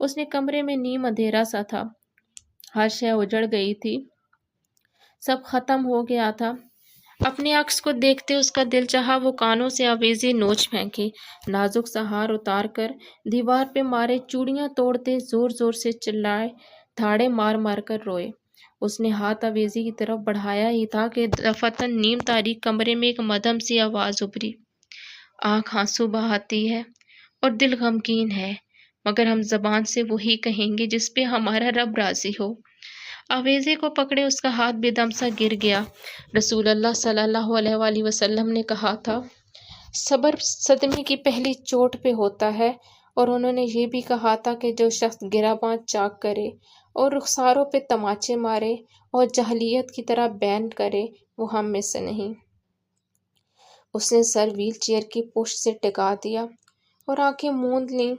اس نے کمرے میں نیم اندھیرا سا تھا، ہر شے اجڑ گئی تھی، سب ختم ہو گیا تھا۔ اپنے عکس کو دیکھتے اس کا دل چاہا وہ کانوں سے آویزیں نوچ پھینکے، نازک سا ہار اتار کر دیوار پہ مارے، چوڑیاں توڑتے زور زور سے چلائے، دھاڑے مار مار کر روئے۔ اس نے ہاتھ آویزی کی طرف بڑھایا ہی تھا کہ دفعتاً نیم تاریک کمرے میں ایک مدھم سی آواز ابھری، آنکھ آنسو بہاتی ہے اور دل غمگین ہے، مگر ہم زبان سے وہی کہیں گے جس پہ ہمارا رب راضی ہو۔ آویزے کو پکڑے اس کا ہاتھ بے دم سا گر گیا۔ رسول اللہ صلی اللہ علیہ وآلہ وسلم نے کہا تھا، صبر صدمے کی پہلی چوٹ پہ ہوتا ہے، اور انہوں نے یہ بھی کہا تھا کہ جو شخص گریباں چاک کرے اور رخساروں پہ تماچے مارے اور جاہلیت کی طرح بین کرے وہ ہم میں سے نہیں۔ اس نے سر وہیل چیئر کی پشت سے ٹکا دیا اور آنکھیں موند لیں۔